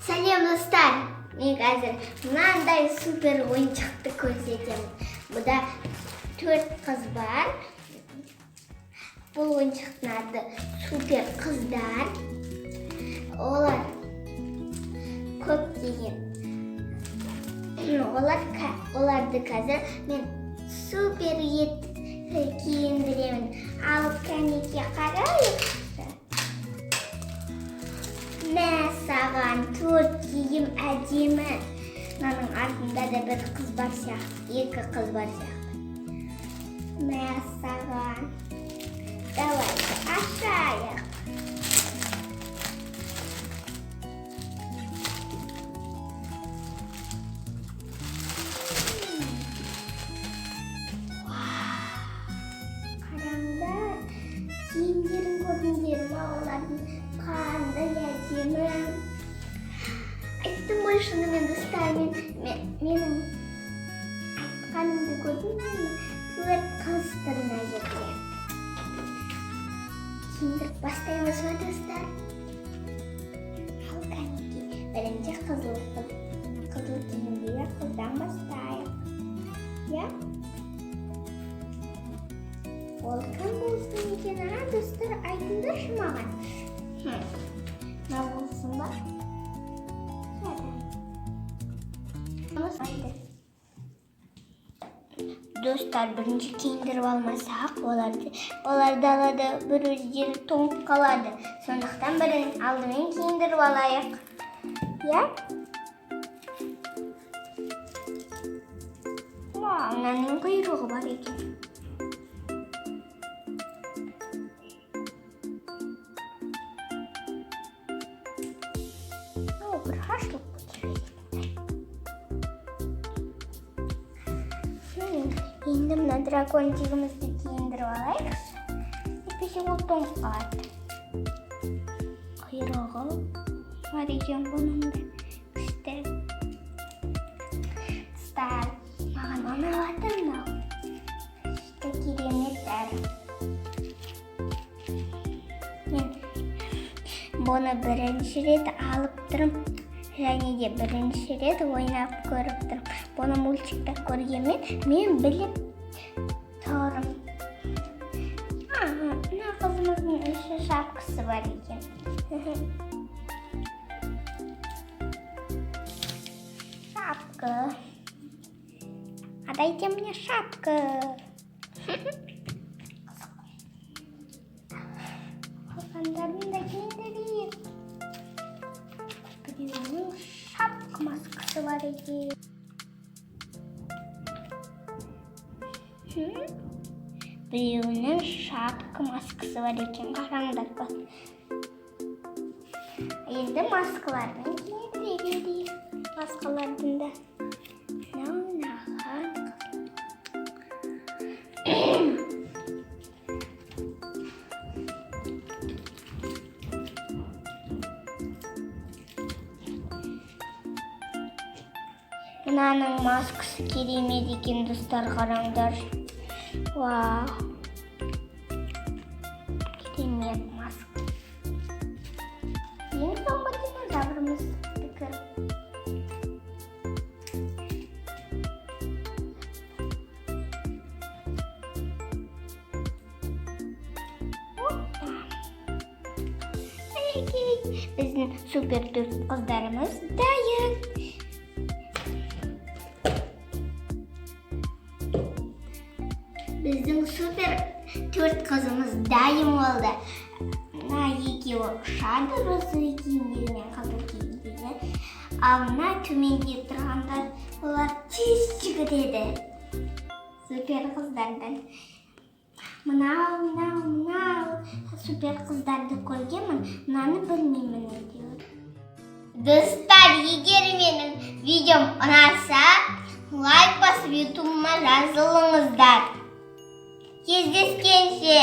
Сәлем достар, мен қазір мынандай супер ойыншықты көрсетемін. Бұда 4 қыз бар. Бұл ойыншықтың аты супер қыздар. Көп деген. Оларды қазір мен супер киіндіремін. Алып кәнеке қарайық. Мә саған 4 киім әдемі. Мынаның артында да бір қыз бар сияқты, 2 қыз бар сияқты. Мә саған. Давайте ашайық. Қараңдар, киімдерін көрдіңдер ме? Олардың қандай әдемі. Айттым ғой шынымен достар, менің айтқанымды көрдіңдер ме? 4 қыз тұр мына жерде. Киіндіріп бастаймыз ба достар? Ал кәнеке, бірінші қызыл киімдегі қыздан бастайық. Я? Ол кім болсын екен, достар, айтыңдаршы маған. Мына болсын ба? Достар, бірінші киіндіріп алмасақ, олар далада бір өздері тоңып қалады. Сондықтан бірін алдымен киіндіріп алайық. Я? Мынаның құйрығы бар екен. Бір ашылып енді мына дракончигімізді киіндіріп алайық. Әйтпесе ол тоңып қалады. Құйрығы бар екен бұның да күшті. Достар, маған ұнап жатыр мынау. Күшті керемет бәрі. Мен бұны бірінші рет алып тұрмын. Және де бірінші рет ойнап көріп тұрмын. Бұны мультикта көргенмен мен біліп тұрмын. Мына қызымыздың үші шапкасы бар екен. Шапка. Отдайте мне шапка. Қалғандарын да киіндірейік. Біреуінің шапка маскасы бар екен. Біреуінің шапка маскасы бар екен. Қараңдар бас. Енді маскалардың киіндіре берейік. Маскалардың да. Мынаның маскасы керемет екен, достар, қараңдар. Вау. Керемет маска. Ең соңғы динозаврымыз пікір. Біздің супер 4 қыздарымыз дайын. Біздің супер 4 қызымыз дайын болды. Мына екеуі ұшады, розовый киімдермен, қызыл киімдермен. Ал мына төменде тұрғандар, олар тез жүгіреді. Супер қыздардан. Мынау супер қыздарды көргенмін, мынаны білмеймін әйтеуір. Достар, егер менің видеом ұнаса, лайк басып ютубыма жазылыңыздар. Кездескенше.